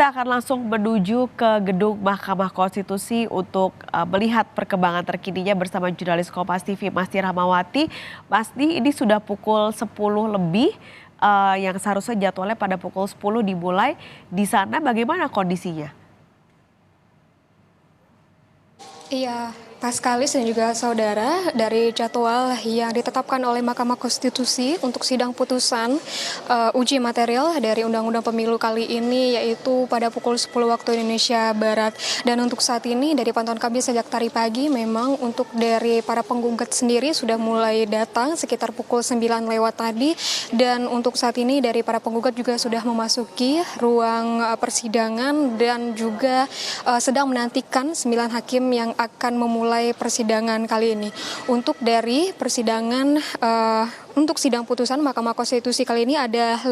Kita akan langsung menuju ke gedung Mahkamah Konstitusi untuk melihat perkembangan terkininya bersama jurnalis Kompas TV Masni Rahmawati. Masni, ini sudah pukul 10 lebih yang seharusnya jadwalnya pada pukul 10 dimulai. Di sana bagaimana kondisinya? Iya, Paskalis dan juga saudara, dari jadwal yang ditetapkan oleh Mahkamah Konstitusi untuk sidang putusan uji material dari Undang-Undang Pemilu kali ini yaitu pada pukul 10 waktu Indonesia Barat. Dan untuk saat ini dari pantauan kami sejak tadi pagi memang untuk dari para penggugat sendiri sudah mulai datang sekitar pukul 9 lewat tadi. Dan untuk saat ini dari para penggugat juga sudah memasuki ruang persidangan dan juga sedang menantikan 9 hakim yang akan memulai persidangan kali ini. Untuk dari persidangan untuk sidang putusan Mahkamah Konstitusi kali ini ada 5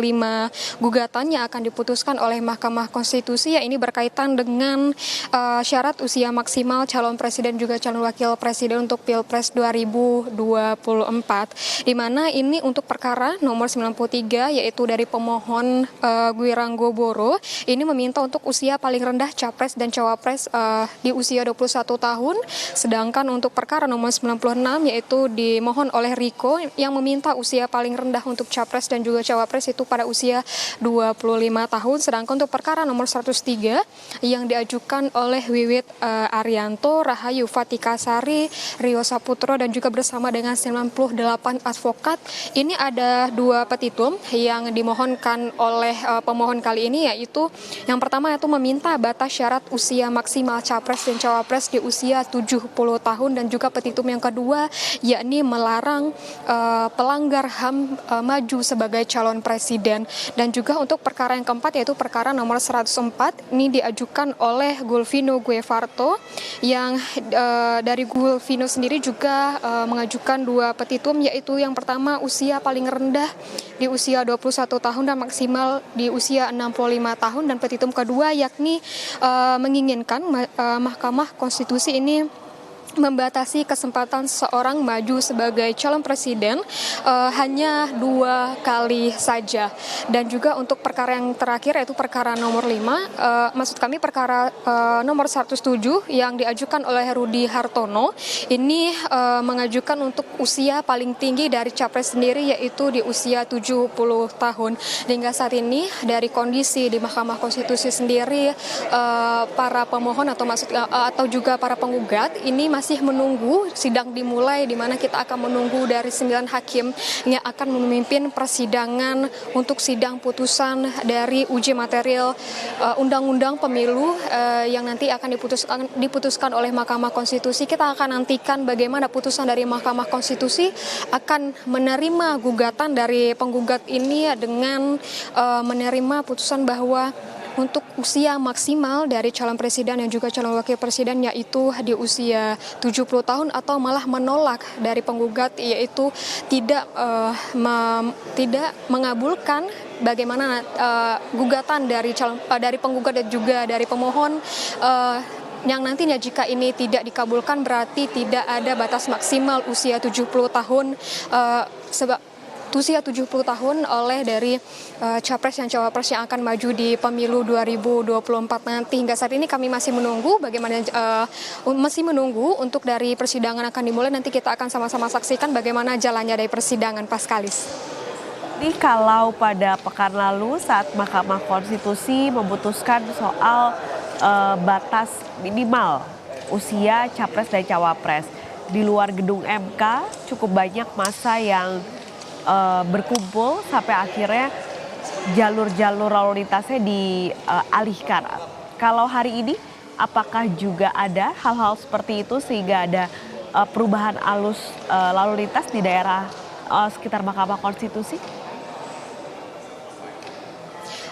gugatan yang akan diputuskan oleh Mahkamah Konstitusi, yang ini berkaitan dengan syarat usia maksimal calon presiden juga calon wakil presiden untuk Pilpres 2024. Di mana ini untuk perkara nomor 93 yaitu dari pemohon Gwiranggo Boro ini meminta untuk usia paling rendah capres dan cawapres di usia 21 tahun. Sedangkan untuk perkara nomor 96 yaitu dimohon oleh Riko yang meminta usia paling rendah untuk capres dan juga cawapres itu pada usia 25 tahun. Sedangkan untuk perkara nomor 103 yang diajukan oleh Wiwit Arianto, Rahayu Fatikasari, Rio Saputro dan juga bersama dengan 98 advokat. Ini ada 2 petitum yang dimohonkan oleh pemohon kali ini, yaitu yang pertama yaitu meminta batas syarat usia maksimal capres dan cawapres di usia 70 tahun, dan juga petitum yang kedua yakni melarang pelanggar HAM maju sebagai calon presiden. Dan juga untuk perkara yang keempat yaitu perkara nomor 104 ini diajukan oleh Gulvino Guevarto, yang dari Gulvino sendiri juga mengajukan 2 petitum, yaitu yang pertama usia paling rendah di usia 21 tahun dan maksimal di usia 65 tahun, dan petitum kedua yakni menginginkan Mahkamah Konstitusi ini membatasi kesempatan seorang maju sebagai calon presiden hanya 2 kali saja. Dan juga untuk perkara yang terakhir yaitu perkara nomor 5, maksud kami perkara nomor 107 yang diajukan oleh Rudi Hartono ini mengajukan untuk usia paling tinggi dari capres sendiri yaitu di usia 70 tahun. Hingga saat ini dari kondisi di Mahkamah Konstitusi sendiri para pemohon atau juga para penggugat ini masih menunggu sidang dimulai, di mana kita akan menunggu dari 9 hakim yang akan memimpin persidangan untuk sidang putusan dari uji material Undang-Undang Pemilu yang nanti akan diputuskan oleh Mahkamah Konstitusi. Kita akan nantikan bagaimana putusan dari Mahkamah Konstitusi akan menerima gugatan dari penggugat ini dengan menerima putusan bahwa untuk usia maksimal dari calon presiden dan juga calon wakil presiden yaitu di usia 70 tahun, atau malah menolak dari penggugat yaitu tidak mengabulkan bagaimana gugatan dari penggugat dan juga dari pemohon yang nantinya jika ini tidak dikabulkan berarti tidak ada batas maksimal usia 70 tahun usia 70 tahun oleh dari capres dan cawapres yang akan maju di pemilu 2024 nanti. Hingga saat ini kami masih menunggu untuk dari persidangan akan dimulai. Nanti kita akan sama-sama saksikan bagaimana jalannya dari persidangan, Paskalis. Ini kalau pada pekan lalu saat Mahkamah Konstitusi memutuskan soal batas minimal usia capres dan cawapres, di luar gedung MK cukup banyak massa yang berkumpul sampai akhirnya jalur-jalur lalu lintasnya dialihkan. Kalau hari ini apakah juga ada hal-hal seperti itu sehingga ada perubahan alus lalu lintas di daerah sekitar Mahkamah Konstitusi?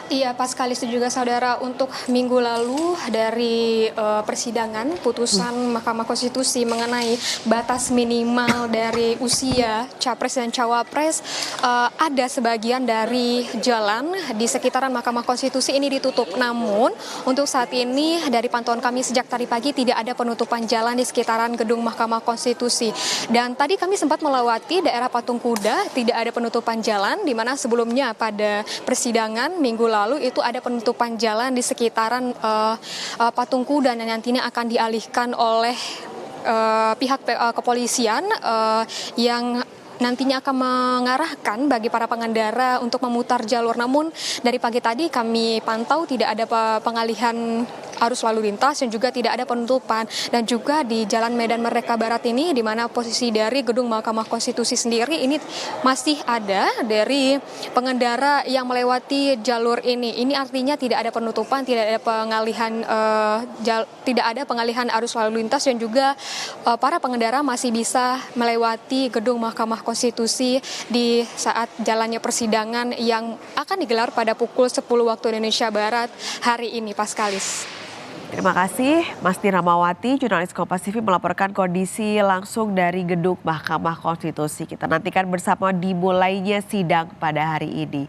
Iya, Paskalis dan juga saudara, untuk minggu lalu dari persidangan putusan Mahkamah Konstitusi mengenai batas minimal dari usia capres dan cawapres, ada sebagian dari jalan di sekitaran Mahkamah Konstitusi ini ditutup. Namun untuk saat ini dari pantauan kami sejak tadi pagi tidak ada penutupan jalan di sekitaran gedung Mahkamah Konstitusi. Dan tadi kami sempat melewati daerah Patung Kuda, tidak ada penutupan jalan, di mana sebelumnya pada persidangan minggu lalu lalu itu ada penutupan jalan di sekitaran patung kuda yang nantinya akan dialihkan oleh pihak kepolisian yang nantinya akan mengarahkan bagi para pengendara untuk memutar jalur. Namun dari pagi tadi kami pantau tidak ada pengalihan arus lalu lintas dan juga tidak ada penutupan. Dan juga di Jalan Medan Merdeka Barat ini, di mana posisi dari gedung Mahkamah Konstitusi sendiri ini masih ada dari pengendara yang melewati jalur ini. Ini artinya tidak ada penutupan, tidak ada pengalihan arus lalu lintas, dan juga para pengendara masih bisa melewati gedung Mahkamah Konstitusi di saat jalannya persidangan yang akan digelar pada pukul 10 waktu Indonesia Barat hari ini, Paskalis. Terima kasih, Masti Ramawati, jurnalis Kompas TV melaporkan kondisi langsung dari gedung Mahkamah Konstitusi. Kita nantikan bersama dimulainya sidang pada hari ini.